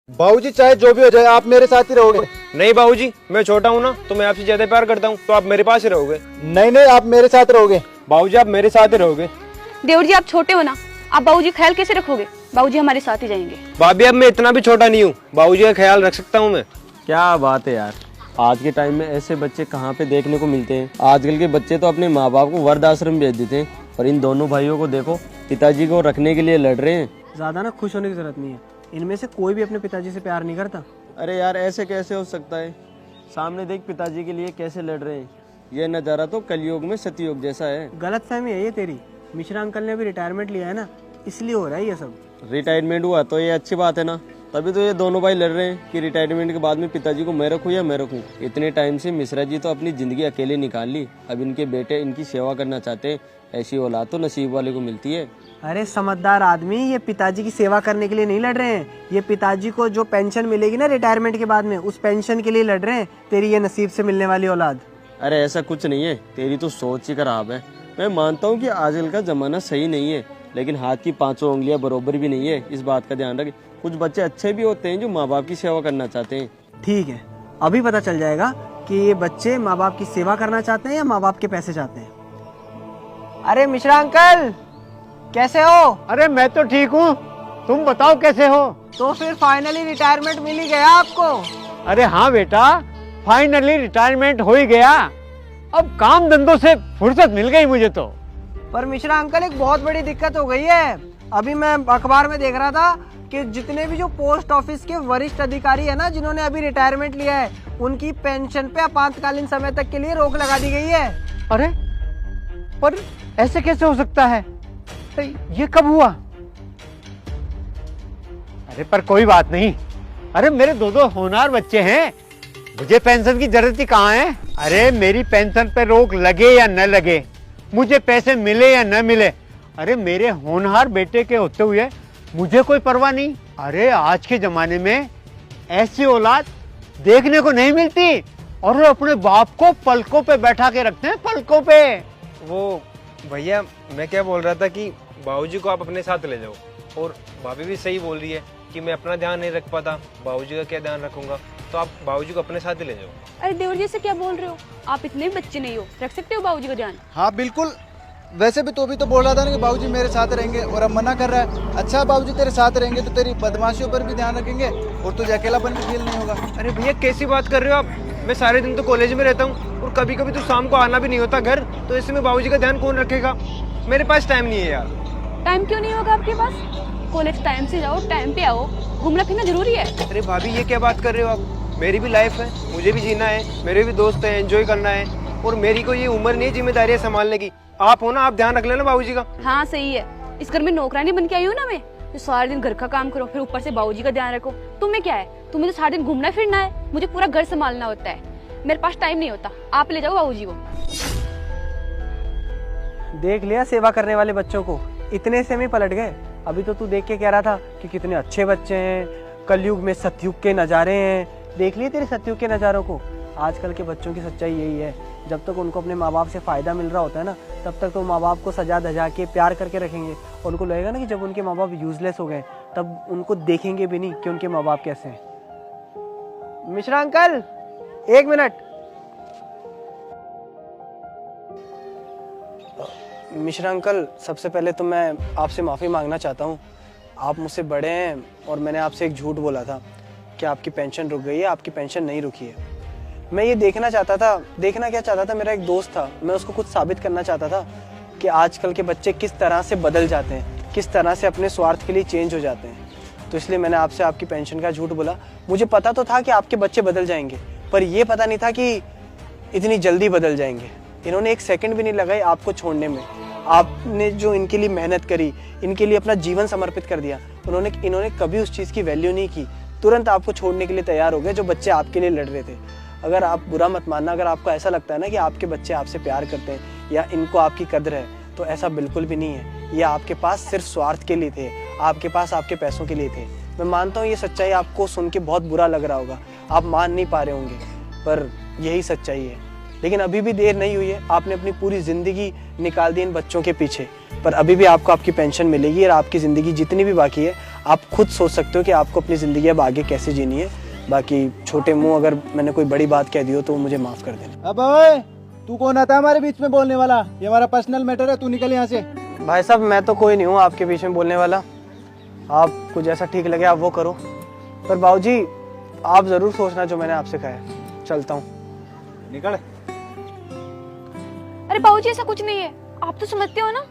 बाबूजी चाहे जो भी हो जाए आप मेरे साथ ही रहोगे। नहीं बाबूजी, मैं छोटा हूँ ना, तो मैं आपसे ज्यादा प्यार करता हूँ, तो आप मेरे पास ही रहोगे। नहीं नहीं, आप मेरे साथ रहोगे। बाबूजी आप मेरे साथ ही रहोगे। देवर जी आप छोटे हो ना, आप बाबूजी ख्याल कैसे रखोगे? बाबूजी हमारे साथ ही जाएंगे। भाभी अब मैं इतना भी छोटा नहीं हूँ, बाबूजी का ख्याल रख सकता हूँ मैं। क्या बात है यार, आज के टाइम में ऐसे बच्चे कहाँ पे देखने को मिलते हैं। आजकल के बच्चे तो अपने माँ बाप को वृद्धाश्रम भेज देते हैं, और इन दोनों भाइयों को देखो, पिताजी को रखने के लिए लड़ रहे हैं। ज़्यादा ना खुश होने की जरूरत नहीं है, इनमें से कोई भी अपने पिताजी से प्यार नहीं करता। अरे यार ऐसे कैसे हो सकता है, सामने देख पिताजी के लिए कैसे लड़ रहे हैं। ये नज़ारा तो कलयुग में सतयुग जैसा है। गलत फहमी है ये तेरी। मिश्रा अंकल ने अभी रिटायरमेंट लिया है ना, इसलिए हो रहा है ये सब। रिटायरमेंट हुआ तो ये अच्छी बात है ना, तभी तो ये दोनों भाई लड़ रहे हैं कि रिटायरमेंट के बाद में पिताजी को मैं रखूं या मैं रखूं। इतने टाइम से मिश्रा जी तो अपनी जिंदगी अकेले निकाल ली, अब इनके बेटे इनकी सेवा करना चाहते हैं। ऐसी औलाद तो नसीब वाले को मिलती है। अरे समझदार आदमी, ये पिताजी की सेवा करने के लिए नहीं लड़ रहे हैं, ये पिताजी को जो पेंशन मिलेगी ना रिटायरमेंट के बाद में, उस पेंशन के लिए लड़ रहे हैं, तेरी ये नसीब से मिलने वाली औलाद। अरे ऐसा कुछ नहीं है, तेरी तो सोच ही खराब है। मैं मानता हूँ कि आजकल का जमाना सही नहीं है, लेकिन हाथ की पांचों उंगलियां बराबर भी नहीं है, इस बात का ध्यान रख। कुछ बच्चे अच्छे भी होते हैं जो माँ बाप की सेवा करना चाहते हैं। ठीक है, अभी पता चल जाएगा कि ये बच्चे माँ बाप की सेवा करना चाहते हैं या माँ बाप के पैसे चाहते हैं। अरे मिश्रा अंकल कैसे हो? अरे मैं तो ठीक हूँ, तुम बताओ कैसे हो? तो फिर फाइनली रिटायरमेंट मिल ही गया आपको? अरे हाँ बेटा, फाइनली रिटायरमेंट हो ही गया। अब काम धंधों से फुर्सत मिल गई मुझे तो। पर मिश्रा अंकल एक बहुत बड़ी दिक्कत हो गई है। अभी मैं अखबार में देख रहा था कि जितने भी जो पोस्ट ऑफिस के वरिष्ठ अधिकारी है ना, जिन्होंने अभी रिटायरमेंट लिया है, उनकी पेंशन पे आपातकालीन समय तक के लिए रोक लगा दी गई है। अरे पर ऐसे कैसे हो सकता है? ये कब हुआ? अरे पर कोई बात नहीं, अरे मेरे दो होनहार बच्चे हैं, मुझे पेंशन की जरूरत ही कहाँ है। अरे मेरी पेंशन पे रोक लगे या न लगे, मुझे पैसे मिले या न मिले, अरे मेरे होनहार बेटे के होते हुए मुझे कोई परवाह नहीं। अरे आज के जमाने में ऐसी औलाद देखने को नहीं मिलती, और वो अपने बाप को पलकों पे बैठा के रखते हैं, पलकों पे। वो भैया मैं क्या बोल रहा था कि बाबूजी को आप अपने साथ ले जाओ, और भाभी भी सही बोल रही है कि मैं अपना ध्यान नहीं रख पाता, बाबूजी का क्या ध्यान रखूंगा, तो आप बाबूजी को अपने साथ ही ले जाओ। अरे देवर जी से क्या बोल रहे हो? आप इतने भी बच्चे नहीं हो, रख सकते हो बाबूजी का ध्यान। हाँ बिल्कुल, वैसे भी तो बोल रहा था ना कि बाबूजी मेरे साथ रहेंगे, और अब मना कर रहा है। अच्छा बाबूजी तेरे साथ रहेंगे तो तेरी बदमाशियों पर भी ध्यान रखेंगे, और तुझे अकेलापन भी फील नहीं होगा। अरे भैया कैसी बात कर रहे हो आप? मैं सारे दिन तो कॉलेज में रहता हूँ, और कभी कभी तो शाम को आना भी नहीं होता घर, तो इसमें में बाबूजी का ध्यान कौन रखेगा? मेरे पास टाइम नहीं है यार। टाइम क्यों नहीं होगा आपके पास? कॉलेज टाइम से जाओ, टाइम पे आओ, घूमना फिरना जरूरी है। अरे भाभी ये क्या बात कर रहे हो आप? मेरी भी लाइफ है, मुझे भी जीना है, मेरे भी दोस्त हैं, एंजॉय करना है, और मेरी को ये उम्र नहीं है जिम्मेदारियां संभालने की। आप हो ना, आप ध्यान रख लेना बाबूजी का। हाँ सही है, इस घर में नौकरानी बन के आई हूँ ना मैं, तो सारा दिन घर का काम करो, फिर ऊपर से बाबूजी का ध्यान रखो। तुम्हें क्या है, तुम्हें तो सारा दिन घूमना फिरना है, मुझे पूरा घर संभालना होता है, मेरे पास टाइम नहीं होता। आप ले जाओ बाबूजी को। देख लिया सेवा करने वाले बच्चों को, इतने से में पलट गए। अभी तो तू देख के कह रहा था कि कितने अच्छे बच्चे हैं, कलयुग में सतयुग के नज़ारे हैं। देख लिए तेरे सतयुग के नज़ारों को। आजकल के बच्चों की सच्चाई यही है, जब तक उनको अपने माँ बाप से फ़ायदा मिल रहा होता है ना, तब तक तो माँ बाप को सजा धजा के प्यार करके रखेंगे, और उनको लगेगा ना कि जब उनके माँ बाप यूजलेस हो गए, तब उनको देखेंगे भी नहीं कि उनके माँ बाप कैसे हैं। मिश्रा अंकल एक मिनट। मिश्रा अंकल, सबसे पहले तो मैं आपसे माफ़ी मांगना चाहता हूँ। आप मुझसे बड़े हैं, और मैंने आपसे एक झूठ बोला था कि आपकी पेंशन रुक गई है। आपकी पेंशन नहीं रुकी है। मैं ये देखना चाहता था, देखना क्या चाहता था, मेरा एक दोस्त था, मैं उसको कुछ साबित करना चाहता था कि आजकल के बच्चे किस तरह से बदल जाते हैं, किस तरह से अपने स्वार्थ के लिए चेंज हो जाते हैं। तो इसलिए मैंने आपसे आपकी पेंशन का झूठ बोला। मुझे पता तो था कि आपके बच्चे बदल जाएंगे, पर यह पता नहीं था कि इतनी जल्दी बदल जाएंगे। इन्होंने एक सेकंड भी नहीं लगाई आपको छोड़ने में। आपने जो इनके लिए मेहनत करी, इनके लिए अपना जीवन समर्पित कर दिया, इन्होंने कभी उस चीज़ की वैल्यू नहीं की। तुरंत आपको छोड़ने के लिए तैयार हो गए, जो बच्चे आपके लिए लड़ रहे थे। अगर आप बुरा मत मानना, अगर आपको ऐसा लगता है ना कि आपके बच्चे आपसे प्यार करते हैं या इनको आपकी कदर है, तो ऐसा बिल्कुल भी नहीं है। ये आपके पास सिर्फ स्वार्थ के लिए थे, आपके पास आपके पैसों के लिए थे। मैं मानता हूँ ये सच्चाई आपको सुन के बहुत बुरा लग रहा होगा, आप मान नहीं पा रहे होंगे, पर यही सच्चाई है। लेकिन अभी भी देर नहीं हुई है, आपने अपनी पूरी ज़िंदगी निकाल दी इन बच्चों के पीछे, पर अभी भी आपको आपकी पेंशन मिलेगी, और आपकी ज़िंदगी जितनी भी बाकी है आप खुद सोच सकते हो कि आपको अपनी ज़िंदगी अब आगे कैसे जीनी है। बाकी छोटे मुंह अगर मैंने कोई बड़ी बात कह दी हो तो मुझे माफ़ कर देना। अब ओए, तू कौन आता है हमारे बीच में बोलने वाला? ये हमारा पर्सनल मैटर है, तू निकल यहाँ से। भाई साहब मैं तो कोई नहीं हूँ आपके बीच में बोलने वाला, आपको जैसा ठीक लगे आप वो करो, पर बाबूजी आप ज़रूर सोचना जो मैंने आपसे कहा है। चलता हूँ। निकल। अरे बाबूजी ऐसा कुछ नहीं है, आप तो समझते हो ना